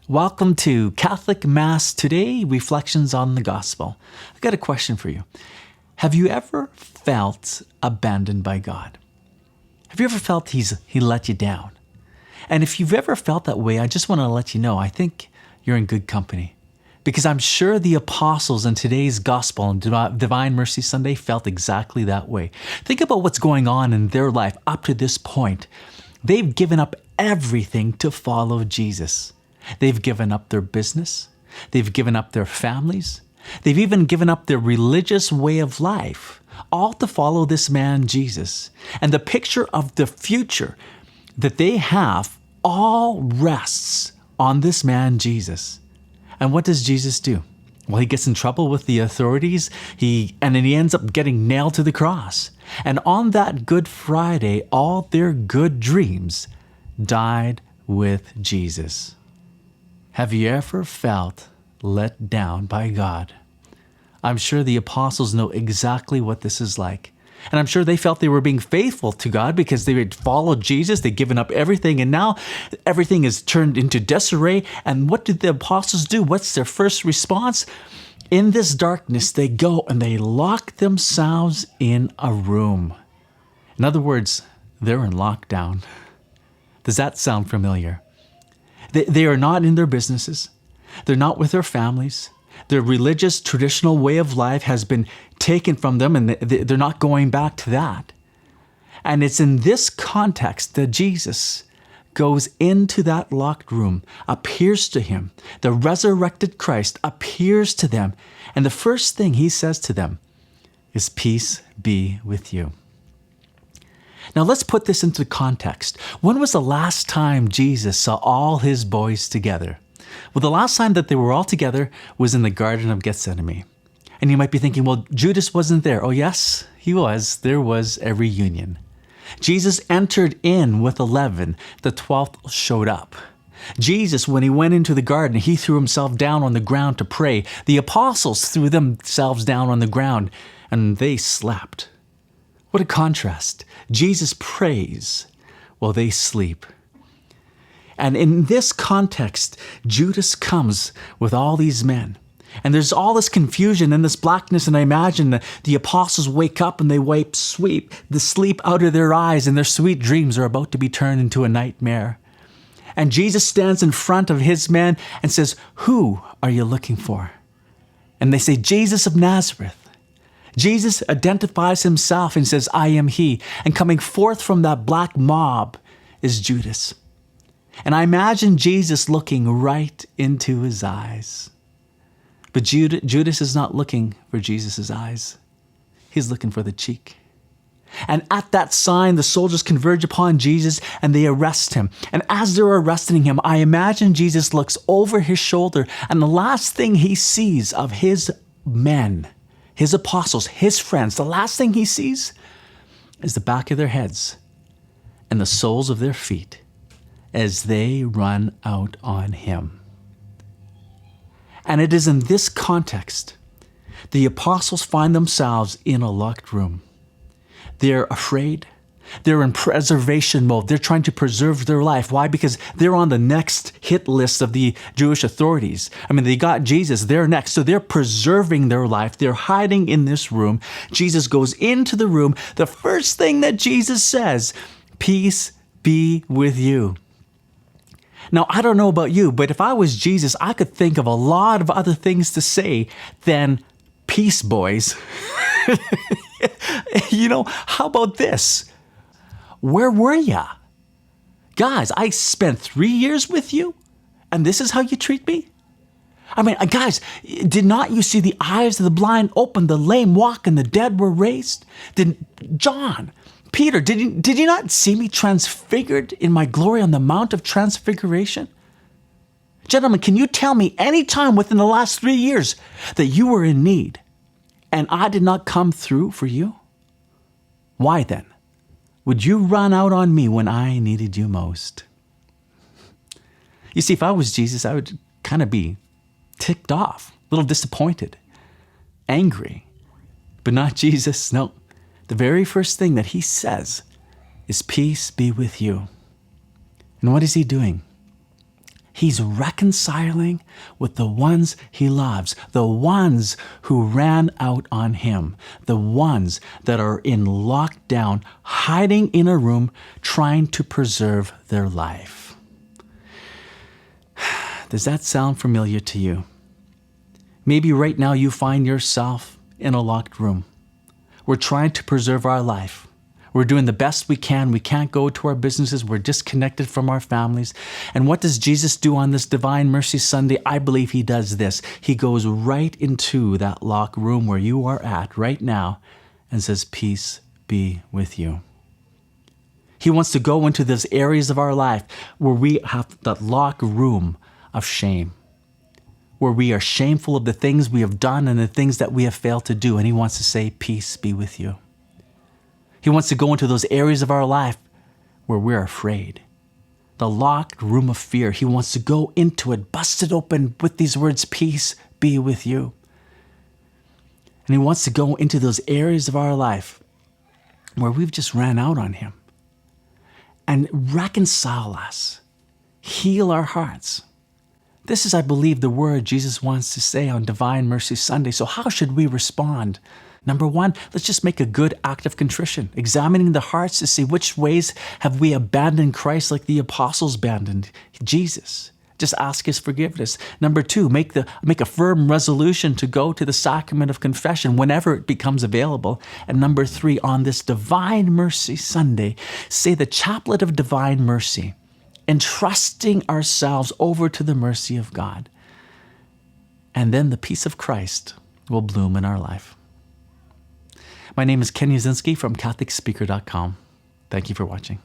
Welcome to Catholic Mass Today, Reflections on the Gospel. I've got a question for you. Have you ever felt abandoned by God? Have you ever felt He let you down? And if you've ever felt that way, I just want to let you know, I think you're in good company. Because I'm sure the apostles in today's Gospel on Divine Mercy Sunday felt exactly that way. Think about what's going on in their life up to this point. They've given up everything to follow Jesus. They've given up their business. They've given up their families. They've even given up their religious way of life, all to follow this man, Jesus. And the picture of the future that they have all rests on this man, Jesus. And what does Jesus do? Well, he gets in trouble with the authorities, and then he ends up getting nailed to the cross. And on that Good Friday, all their good dreams died with Jesus. Have you ever felt let down by God? I'm sure the apostles know exactly what this is like. And I'm sure they felt they were being faithful to God because they had followed Jesus, they'd given up everything, and now everything is turned into disarray. And what did the apostles do? What's their first response? In this darkness, they go and they lock themselves in a room. In other words, they're in lockdown. Does that sound familiar? They are not in their businesses. They're not with their families. Their religious, traditional way of life has been taken from them, and they're not going back to that. And it's in this context that Jesus goes into that locked room, appears to him. The resurrected Christ appears to them. And the first thing he says to them is, "Peace be with you." Now let's put this into context. When was the last time Jesus saw all his boys together? Well, the last time that they were all together was in the Garden of Gethsemane. And you might be thinking, well, Judas wasn't there. Oh yes, he was. There was a reunion. Jesus entered in with 11. The 12th showed up. Jesus, when he went into the garden, he threw himself down on the ground to pray. The apostles threw themselves down on the ground and they slept. What a contrast. Jesus prays while they sleep. And in this context, Judas comes with all these men. And there's all this confusion and this blackness, and I imagine the apostles wake up and they sweep the sleep out of their eyes, and their sweet dreams are about to be turned into a nightmare. And Jesus stands in front of his men and says, "Who are you looking for?" And they say, "Jesus of Nazareth." Jesus identifies himself and says, "I am he." And coming forth from that black mob is Judas. And I imagine Jesus looking right into his eyes. But Judas is not looking for Jesus' eyes. He's looking for the cheek. And at that sign, the soldiers converge upon Jesus and they arrest him. And as they're arresting him, I imagine Jesus looks over his shoulder, and the last thing he sees of his men, his apostles, his friends, the last thing he sees is the back of their heads and the soles of their feet as they run out on him. And it is in this context the apostles find themselves in a locked room. They're afraid. They're in preservation mode. They're trying to preserve their life. Why? Because they're on the next hit list of the Jewish authorities. I mean, they got Jesus. They're next. So they're preserving their life. They're hiding in this room. Jesus goes into the room. The first thing that Jesus says, "Peace be with you." Now, I don't know about you, but if I was Jesus, I could think of a lot of other things to say than "Peace, boys." How about this? Where were ya? Guys, I spent 3 years with you, and this is how you treat me? I mean, guys, did not you see the eyes of the blind open, the lame walk, and the dead were raised? John, Peter, did you not see me transfigured in my glory on the Mount of Transfiguration? Gentlemen, can you tell me any time within the last 3 years that you were in need and I did not come through for you? Why then would you run out on me when I needed you most? You see, if I was Jesus, I would kind of be ticked off, a little disappointed, angry. But not Jesus. No. The very first thing that he says is, "Peace be with you." And what is he doing? He's reconciling with the ones he loves, the ones who ran out on him, the ones that are in lockdown, hiding in a room, trying to preserve their life. Does that sound familiar to you? Maybe right now you find yourself in a locked room. We're trying to preserve our life. We're doing the best we can. We can't go to our businesses. We're disconnected from our families. And what does Jesus do on this Divine Mercy Sunday? I believe he does this. He goes right into that locked room where you are at right now and says, peace be with you. He wants to go into those areas of our life where we have that locked room of shame, where we are shameful of the things we have done and the things that we have failed to do. And he wants to say, peace be with you. He wants to go into those areas of our life where we're afraid, the locked room of fear. He wants to go into it, bust it open with these words, peace be with you. And he wants to go into those areas of our life where we've just ran out on him and reconcile us, heal our hearts. This is, I believe, the word Jesus wants to say on Divine Mercy Sunday. So how should we respond? Number one, let's just make a good act of contrition, examining the hearts to see which ways have we abandoned Christ like the apostles abandoned Jesus. Just ask his forgiveness. Number two, make a firm resolution to go to the sacrament of confession whenever it becomes available. And number three, on this Divine Mercy Sunday, say the chaplet of Divine Mercy, entrusting ourselves over to the mercy of God. And then the peace of Christ will bloom in our life. My name is Ken Yazinski from CatholicSpeaker.com. Thank you for watching.